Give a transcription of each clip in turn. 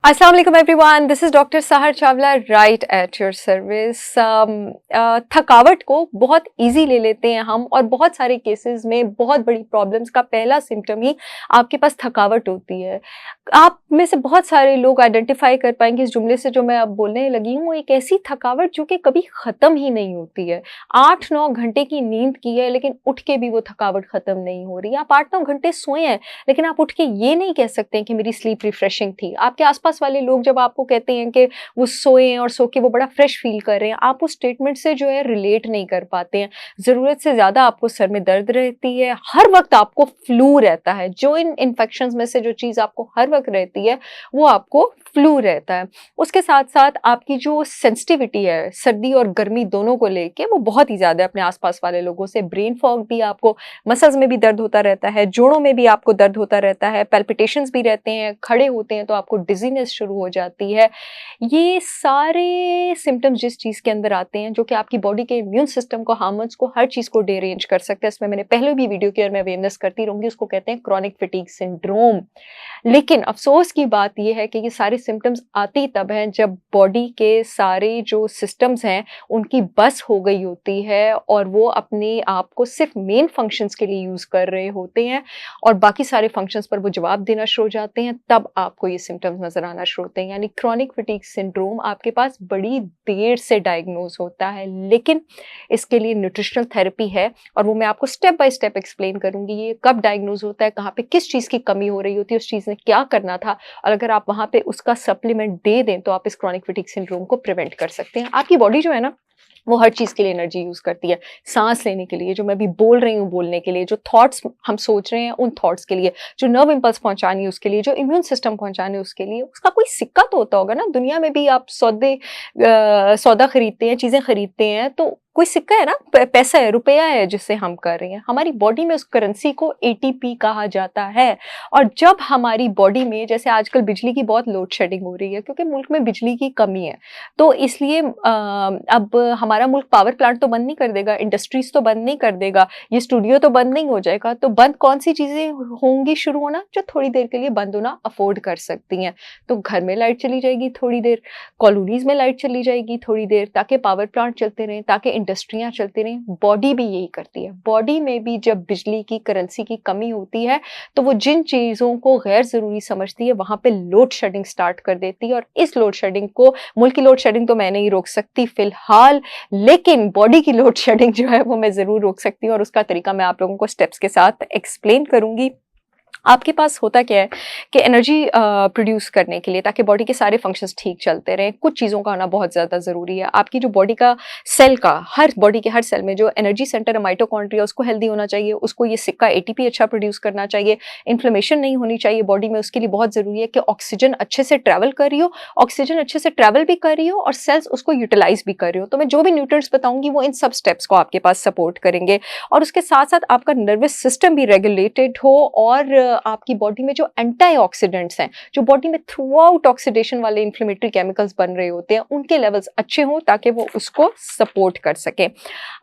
अस्सलाम वालेकुम everyone, this is doctor सहर Chawla right at your service. थकावट को बहुत इजी ले लेते हैं हम, और बहुत सारे केसेस में बहुत बड़ी प्रॉब्लम्स का पहला सिम्टम ही आपके पास थकावट होती है। आप में से बहुत सारे लोग आइडेंटिफाई कर पाएंगे इस जुमले से जो मैं अब बोलने लगी हूँ, एक ऐसी थकावट जो कि कभी ख़त्म ही नहीं होती है। 8-9 घंटे की नींद की है लेकिन उठ के भी वो थकावट ख़त्म नहीं हो रही। आप 8-9 घंटे सोए हैं लेकिन आप उठ के ये नहीं कह सकते हैं कि मेरी स्लीप रिफ्रेशिंग थी। आपके आसपास वाले लोग जब आपको कहते हैं कि वो सोए हैं और सो के वो बड़ा फ्रेश फील कर रहे हैं, आप उस स्टेटमेंट से जो है रिलेट नहीं कर पाते हैं। ज़रूरत से ज़्यादा आपको सर में दर्द रहती है, हर वक्त आपको फ्लू रहता है। जो इन इन्फेक्शंस में से जो चीज़ आपको हर वक्त रहती है वो आपको फ्लू रहता है। उसके साथ-साथ आपकी जो सेंसिटिविटी है सर्दी और गर्मी दोनों को लेके वो बहुत ही ज़्यादा है अपने आसपास वाले लोगों से। ब्रेन फॉग भी आपको, मसल्स में भी दर्द होता रहता है, जोड़ों में भी आपको दर्द होता रहता है, पैल्पिटेशंस भी रहते हैं, खड़े होते हैं तो आपको डिज़ीनेस शुरू हो जाती है। ये सारे सिम्पटम्स जिस चीज़ के अंदर आते हैं जो कि आपकी बॉडी के इम्यून सिस्टम को, हार्मोन्स को, हर चीज़ को डिरेंज कर सकते हैं। इसमें मैंने पहले भी वीडियो की और मैं अवेयरनेस करती रहूँगी, उसको कहते हैं क्रॉनिक फटीग सिंड्रोम। लेकिन अफ़सोस की बात ये है कि ये सारे सिम्पटम्स आते ही तब हैं जब बॉडी के सारे जो सिस्टम्स हैं उनकी बस हो गई होती है और वो अपने आप को सिर्फ मेन फंक्शंस के लिए यूज़ कर रहे होते हैं और बाकी सारे फंक्शंस पर वो जवाब देना शुरू हो जाते हैं, तब आपको ये सिम्पटम्स नज़र आना शुरू होते हैं। यानी क्रॉनिक फटीग सिंड्रोम आपके पास बड़ी देर से डायग्नोज़ होता है, लेकिन इसके लिए न्यूट्रिशनल थेरेपी है और वो मैं आपको स्टेप बाय स्टेप एक्सप्लेन करूँगी। ये कब डायग्नोज़ होता है, कहाँ पे किस चीज़ की कमी हो रही होती है, उस चीज़ ने क्या करना था, और अगर आप वहाँ पे उसका सप्लीमेंट दे दें तो आप इस क्रॉनिक फटीग सिंड्रोम को प्रिवेंट कर सकते हैं। आपकी बॉडी जो है ना, वो हर चीज़ के लिए एनर्जी यूज़ करती है। साँस लेने के लिए, जो मैं अभी बोल रही हूँ बोलने के लिए, जो थॉट्स हम सोच रहे हैं उन थॉट्स के लिए, जो नर्व इम्पल्स पहुँचानी है उसके लिए, जो इम्यून सिस्टम पहुँचाने है उसके लिए। उसका कोई सिक्का तो होता होगा ना, दुनिया में भी आप सौदा खरीदते हैं, चीज़ें खरीदते हैं तो कोई सिक्का है ना, पैसा है, रुपया है जिससे हम कर रहे हैं। हमारी बॉडी में उस करेंसी को एटीपी कहा जाता है। और जब हमारी बॉडी में, जैसे आजकल बिजली की बहुत लोड शेडिंग हो रही है क्योंकि मुल्क में बिजली की कमी है, तो इसलिए अब हमारा मुल्क पावर प्लांट तो बंद नहीं कर देगा, इंडस्ट्रीज तो बंद नहीं कर देगा, ये स्टूडियो तो बंद नहीं हो जाएगा, तो बंद कौन सी चीज़ें होंगी शुरू होना, जो थोड़ी देर के लिए बंद होना अफोर्ड कर सकती हैं। तो घर में लाइट चली जाएगी थोड़ी देर, कॉलोनीज़ में लाइट चली जाएगी थोड़ी देर, ताकि पावर प्लांट चलते रहें, ताकि इंडस्ट्रियाँ चलती रहें। बॉडी भी यही करती है। बॉडी में भी जब बिजली की, करेंसी की कमी होती है तो वो जिन चीज़ों को गैर ज़रूरी समझती है वहाँ पे लोड शेडिंग स्टार्ट कर देती है, और इस लोड शेडिंग को, मुल्क की लोड शेडिंग तो मैं नहीं रोक सकती फ़िलहाल, लेकिन बॉडी की लोड शेडिंग जो है वो मैं ज़रूर रोक सकती हूँ, और उसका तरीका मैं आप लोगों को स्टेप्स के साथ एक्सप्लेन करूँगी। आपके पास होता क्या है कि एनर्जी प्रोड्यूस करने के लिए, ताकि बॉडी के सारे फंक्शंस ठीक चलते रहें, कुछ चीज़ों का होना बहुत ज़्यादा ज़रूरी है। आपकी जो बॉडी का सेल का, हर बॉडी के हर सेल में जो एनर्जी सेंटर है, माइटोकॉन्ड्रिया, उसको हेल्दी होना चाहिए, उसको ये सिक्का एटीपी अच्छा प्रोड्यूस करना चाहिए, इन्फ्लेमेशन नहीं होनी चाहिए बॉडी में। उसके लिए बहुत ज़रूरी है कि ऑक्सीजन अच्छे से ट्रैवल कर रही हो, ऑक्सीजन अच्छे से ट्रैवल भी कर रही हो और सेल्स उसको यूटिलाइज भी कर रही हो। तो मैं जो भी न्यूट्रिएंट्स बताऊंगी वो इन सब स्टेप्स को आपके पास सपोर्ट करेंगे, और उसके साथ साथ आपका नर्वस सिस्टम भी रेगुलेटेड हो, और आपकी बॉडी में जो एंटीऑक्सीडेंट्स हैं, जो बॉडी में थ्रू आउट ऑक्सीडेशन वाले इन्फ्लेमेटरी केमिकल्स बन रहे होते हैं, उनके लेवल्स अच्छे हों ताकि वो उसको सपोर्ट कर सके।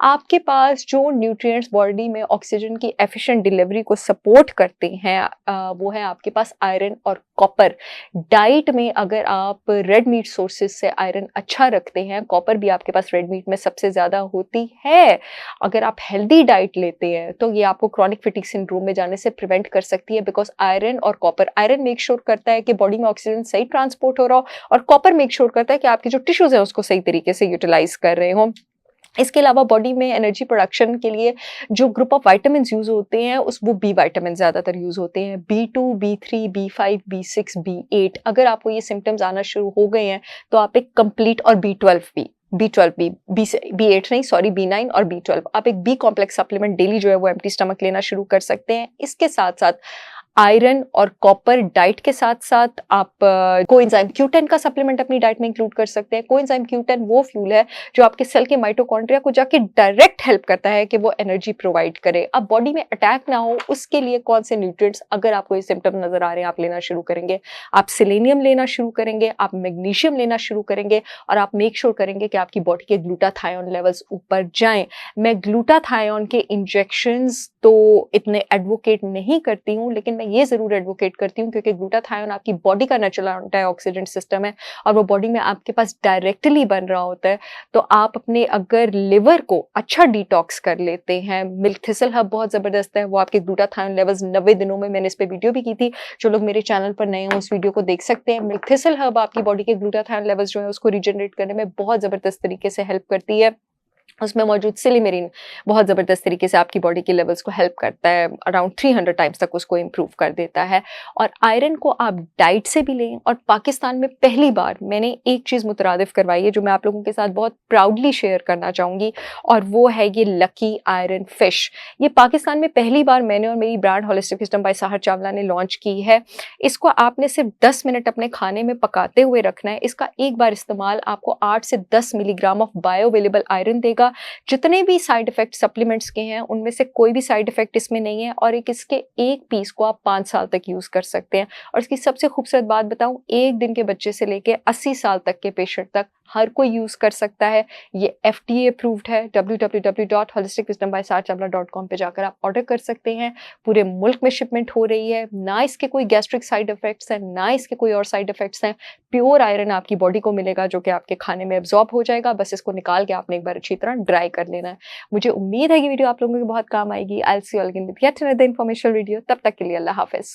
आपके पास जो न्यूट्रिएंट्स बॉडी में ऑक्सीजन की एफिशिएंट डिलीवरी को सपोर्ट करते हैं, वो है आपके पास आयरन और कॉपर। डाइट में अगर आप रेड मीट सोर्सेज से आयरन अच्छा रखते हैं, कॉपर भी आपके पास रेड मीट में सबसे ज़्यादा होती है। अगर आप हेल्दी डाइट लेते हैं तो ये आपको क्रॉनिक फटीग सिंड्रोम में जाने से प्रिवेंट कर सकती है, बिकॉज आयरन और कॉपर, आयरन मेक श्योर करता है कि बॉडी में ऑक्सीजन सही ट्रांसपोर्ट हो रहा हो, और कॉपर मेक श्योर करता है कि आपके जो टिश्यूज हैं उसको सही तरीके से यूटिलाइज कर रहे हो। इसके अलावा बॉडी में एनर्जी प्रोडक्शन के लिए जो ग्रुप ऑफ विटामिन्स यूज होते हैं, उस वो बी विटामिन ज़्यादातर यूज होते हैं, B2, B3, B5, B6, B8। अगर आपको ये सिम्टम्स आना शुरू हो गए हैं तो आप एक कंप्लीट, और B12 भी, B8 नहीं, सॉरी, B9 और B12, आप एक बी कॉम्प्लेक्स सप्लीमेंट डेली जो है वो एम्प्टी स्टमक लेना शुरू कर सकते हैं। इसके साथ साथ आयरन और कॉपर डाइट के साथ साथ आप कोएंजाइम Q10 का सप्लीमेंट अपनी डाइट में इंक्लूड कर सकते हैं। कोएंजाइम Q10 वो फ्यूल है जो आपके सेल के माइटोकॉन्ड्रिया को जाके डायरेक्ट हेल्प करता है कि वो एनर्जी प्रोवाइड करे। अब बॉडी में अटैक ना हो उसके लिए कौन से न्यूट्रिएंट्स, अगर आपको ये सिम्टम नजर आ रहे हैं, आप लेना शुरू करेंगे। आप सेलेनियम लेना शुरू करेंगे, आप मैग्नीशियम लेना शुरू करेंगे, और आप मेक श्योर करेंगे कि आपकी बॉडी के ग्लूटाथायोन लेवल्स ऊपर जाएं। मैं ग्लूटाथायोन के इंजेक्शंस तो इतने एडवोकेट नहीं करती हूँ, लेकिन मैं मैं ये ज़रूर एडवोकेट करती हूँ, क्योंकि ग्लूटाथायोन आपकी बॉडी का नेचुरल एंटीऑक्सीडेंट सिस्टम है और वो बॉडी में आपके पास डायरेक्टली बन रहा होता है। तो आप अपने अगर लिवर को अच्छा डिटॉक्स कर लेते हैं, मिल्क थिसल हब बहुत ज़बरदस्त है, वो आपके ग्लूटाथायोन लेवल्स 90 दिनों में, मैंने इस पे वीडियो भी की थी, जो लोग मेरे चैनल पर नए हों उस वीडियो को देख सकते हैं। मिल्क थिसल हब आपकी बॉडी के ग्लूटाथायोन लेवल्स जो है उसको रीजनरेट करने में बहुत ज़बरदस्त तरीके से हेल्प करती है। उसमें मौजूद सिलिमेरिन बहुत ज़बरदस्त तरीके से आपकी बॉडी के लेवल्स को हेल्प करता है, अराउंड 300 टाइम्स तक उसको इम्प्रूव कर देता है। और आयरन को आप डाइट से भी लें, और पाकिस्तान में पहली बार मैंने एक चीज़ मुतरादिफ करवाई है जो मैं आप लोगों के साथ बहुत प्राउडली शेयर करना चाहूँगी, और वो है ये लकी आयरन फिश। ये पाकिस्तान में पहली बार मैंने और मेरी brand holistic wisdom by Sahar Chawla ने लॉन्च की है। इसको आपने सिर्फ 10 मिनट अपने खाने में पकाते हुए रखना है। इसका एक बार इस्तेमाल आपको 8 से 10 milligram of bio available iron देगा। जितने भी साइड इफेक्ट सप्लीमेंट्स के हैं उनमें से कोई भी साइड इफेक्ट इसमें नहीं है, और इसके एक पीस को आप 5 साल तक यूज कर सकते हैं। और इसकी सबसे खूबसूरत बात बताऊं, एक दिन के बच्चे से लेके 80 साल तक के पेशेंट तक हर कोई यूज कर सकता है। ये FDA अप्रूव्ड है। www.holisticwisdombysaharchavla.com पे जाकर आप ऑर्डर कर सकते हैं। पूरे मुल्क में शिपमेंट हो रही है। ना इसके कोई गैस्ट्रिक साइड इफेक्ट्स हैं, ना इसके कोई और साइड इफेक्ट्स हैं। प्योर आयरन आपकी बॉडी को मिलेगा जो कि आपके खाने में एब्जॉर्ब हो जाएगा। बस इसको निकाल के आपने एक बार अच्छी तरह ड्राई कर लेना है। मुझे उम्मीद है कि वीडियो आप लोगों को बहुत काम आएगी। I will see you all again with yet another informational video. तब तक के लिए अल्लाह हाफिज।